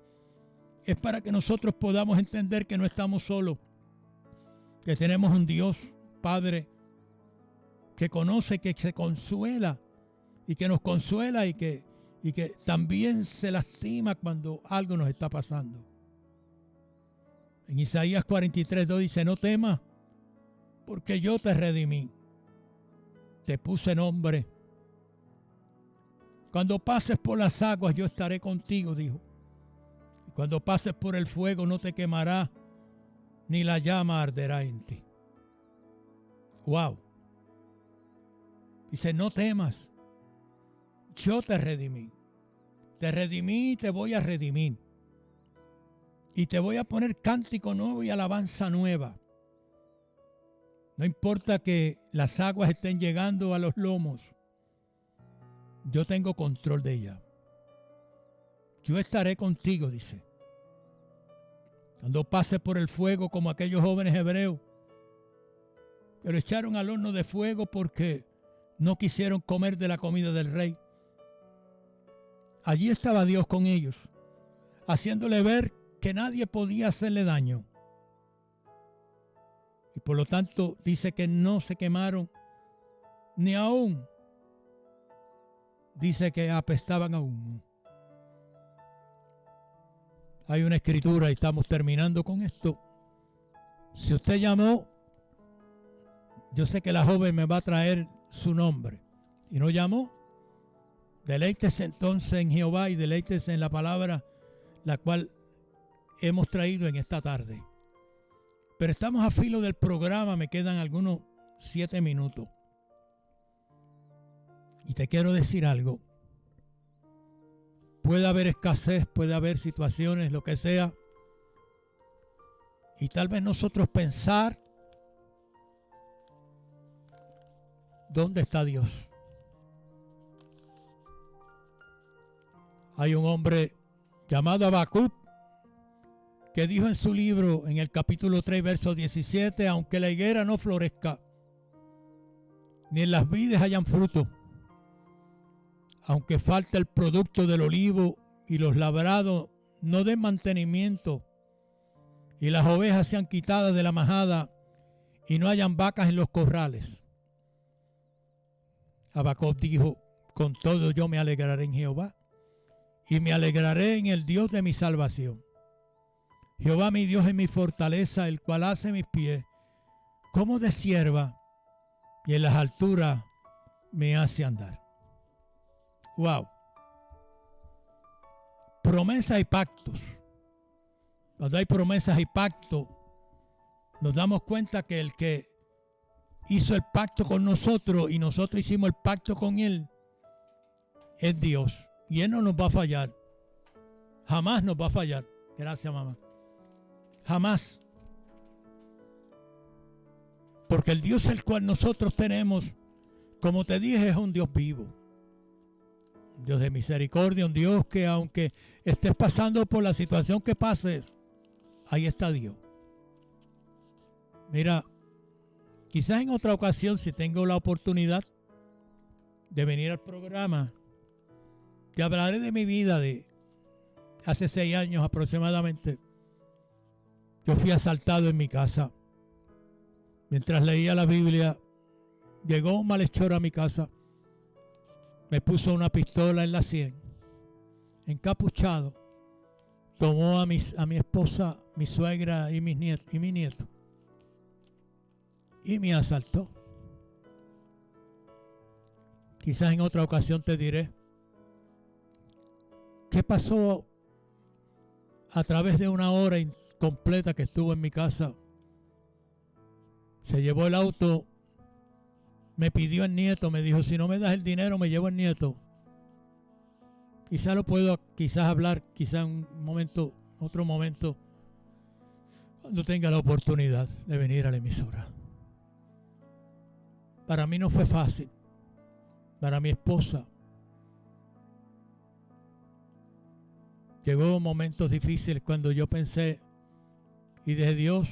es para que nosotros podamos entender que no estamos solos, que tenemos un Dios Padre que conoce, que se consuela y que nos consuela y que también se lastima cuando algo nos está pasando. En Isaías 43:2 dice: no temas, porque yo te redimí, te puse nombre. Cuando pases por las aguas yo estaré contigo, dijo. Y cuando pases por el fuego no te quemará, ni la llama arderá en ti. Wow. Dice: no temas, yo te redimí. Te redimí y te voy a redimir. Y te voy a poner cántico nuevo y alabanza nueva. No importa que las aguas estén llegando a los lomos, yo tengo control de ella. Yo estaré contigo, dice. Cuando pases por el fuego como aquellos jóvenes hebreos que lo echaron al horno de fuego porque no quisieron comer de la comida del rey. Allí estaba Dios con ellos, haciéndole ver que nadie podía hacerle daño. Y por lo tanto dice que no se quemaron, ni aún dice que apestaban a humo. Hay una escritura, y estamos terminando con esto. Si usted llamó, yo sé que la joven me va a traer su nombre, y no llamó, deleítese entonces en Jehová y deleítese en la palabra la cual hemos traído en esta tarde. Pero estamos a filo del programa, me quedan algunos 7 minutos. Y te quiero decir algo. Puede haber escasez, puede haber situaciones, lo que sea. Y tal vez nosotros pensar, ¿dónde está Dios? Hay un hombre llamado Habacuc que dijo en su libro, en el capítulo 3, verso 17, aunque la higuera no florezca, ni en las vides hayan fruto, aunque falte el producto del olivo y los labrados no den mantenimiento, y las ovejas sean quitadas de la majada y no hayan vacas en los corrales. Habacuc dijo: con todo yo me alegraré en Jehová y me alegraré en el Dios de mi salvación. Jehová mi Dios es mi fortaleza, el cual hace mis pies como de sierva y en las alturas me hace andar. Wow. Promesas y pactos. Cuando hay promesas y pactos, nos damos cuenta que el que hizo el pacto con nosotros y nosotros hicimos el pacto con Él es Dios. Y Él no nos va a fallar. Jamás nos va a fallar. Gracias, mamá. Jamás. Porque el Dios el cual nosotros tenemos, como te dije, es un Dios vivo. Un Dios de misericordia, un Dios que aunque estés pasando por la situación que pases, ahí está Dios. Mira, quizás en otra ocasión, si tengo la oportunidad de venir al programa, te hablaré de mi vida de hace 6 años aproximadamente. Yo fui asaltado en mi casa. Mientras leía la Biblia, llegó un malhechor a mi casa. Me puso una pistola en la sien, encapuchado. Tomó a mi esposa, mi suegra y mi nieto. Y me asaltó. Quizás en otra ocasión te diré qué pasó a través de una hora completa que estuvo en mi casa. Se llevó el auto, me pidió el nieto, me dijo, si no me das el dinero me llevo el nieto. Quizás lo puedo hablar, quizás en otro momento, cuando tenga la oportunidad de venir a la emisora. Para mí no fue fácil, para mi esposa. Llegó momentos difíciles cuando yo pensé y dije, Dios,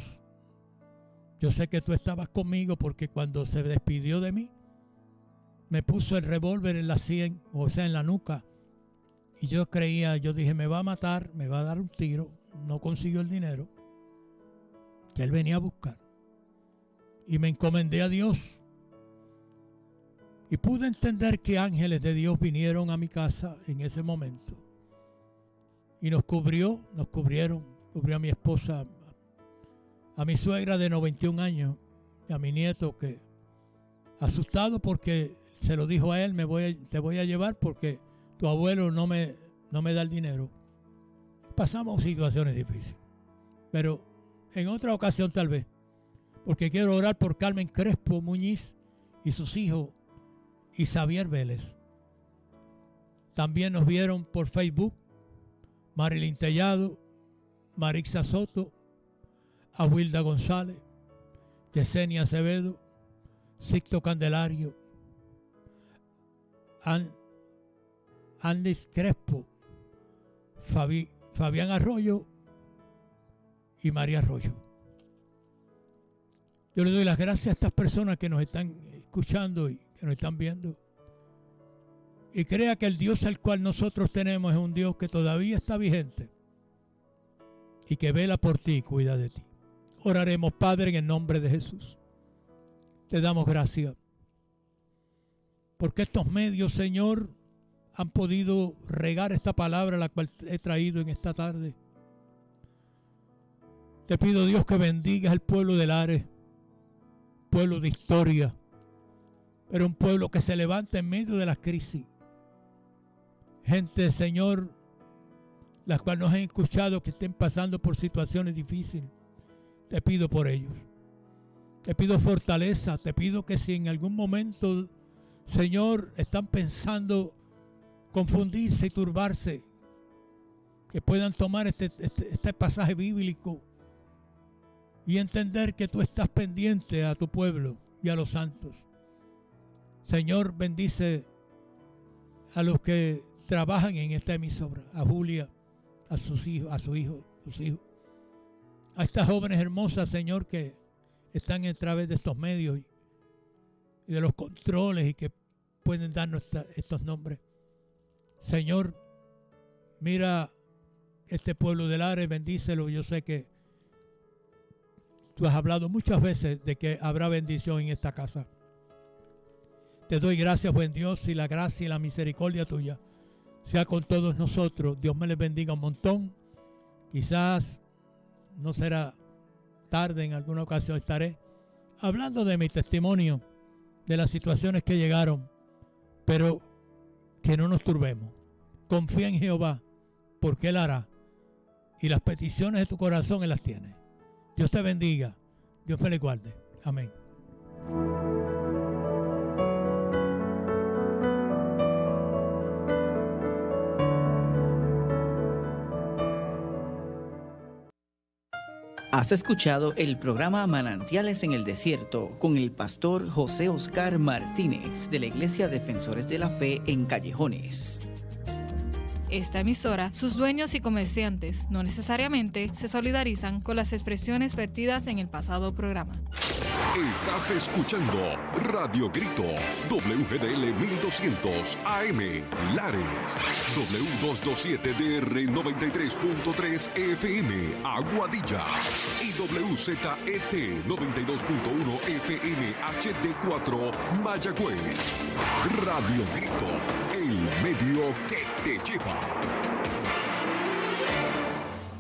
yo sé que tú estabas conmigo, porque cuando se despidió de mí, me puso el revólver en la sien, o sea, en la nuca. Y yo dije, me va a matar, me va a dar un tiro. No consiguió el dinero que él venía a buscar. Y me encomendé a Dios. Y pude entender que ángeles de Dios vinieron a mi casa en ese momento. Y nos cubrió a mi esposa, a mi suegra de 91 años, y a mi nieto, que asustado porque se lo dijo a él, te voy a llevar porque tu abuelo no me da el dinero. Pasamos situaciones difíciles, pero en otra ocasión tal vez, porque quiero orar por Carmen Crespo Muñiz y sus hijos y Xavier Vélez. También nos vieron por Facebook Marilyn Tellado, Marixa Soto, Awilda González, Yesenia Acevedo, Sixto Candelario, Andis Crespo, Fabián Arroyo y María Arroyo. Yo le doy las gracias a estas personas que nos están escuchando y que nos están viendo. Y crea que el Dios al cual nosotros tenemos es un Dios que todavía está vigente y que vela por ti y cuida de ti. Oraremos, Padre, en el nombre de Jesús. Te damos gracias porque estos medios, Señor, han podido regar esta palabra la cual he traído en esta tarde. Te pido, Dios, que bendigas al pueblo de Lares, pueblo de historia, pero un pueblo que se levanta en medio de la crisis. Gente, Señor, las cuales nos han escuchado que estén pasando por situaciones difíciles. Te pido por ellos. Te pido fortaleza. Te pido que si en algún momento, Señor, están pensando confundirse y turbarse, que puedan tomar este pasaje bíblico y entender que tú estás pendiente a tu pueblo y a los santos. Señor, bendice a los que trabajan en esta emisora, a Julia, a sus hijos, sus hijos, a estas jóvenes hermosas, Señor, que están a través de estos medios y de los controles y que pueden darnos estos nombres. Señor, mira este pueblo de Lares, bendícelo. Yo sé que tú has hablado muchas veces de que habrá bendición en esta casa. Te doy gracias, buen Dios, y la gracia y la misericordia tuya sea con todos nosotros. Dios me les bendiga un montón. Quizás no será tarde, en alguna ocasión estaré hablando de mi testimonio, de las situaciones que llegaron, pero que no nos turbemos. Confía en Jehová, porque Él hará, y las peticiones de tu corazón Él las tiene. Dios te bendiga, Dios me le guarde. Amén. Has escuchado el programa Manantiales en el Desierto con el pastor José Oscar Martínez de la Iglesia Defensores de la Fe en Callejones. Esta emisora, sus dueños y comerciantes no necesariamente se solidarizan con las expresiones vertidas en el pasado programa. Estás escuchando Radio Grito, WGDL 1200 AM, Lares, W227DR 93.3 FM, Aguadilla, y WZET 92.1 FM HD4, Mayagüez. Radio Grito, el medio que te lleva.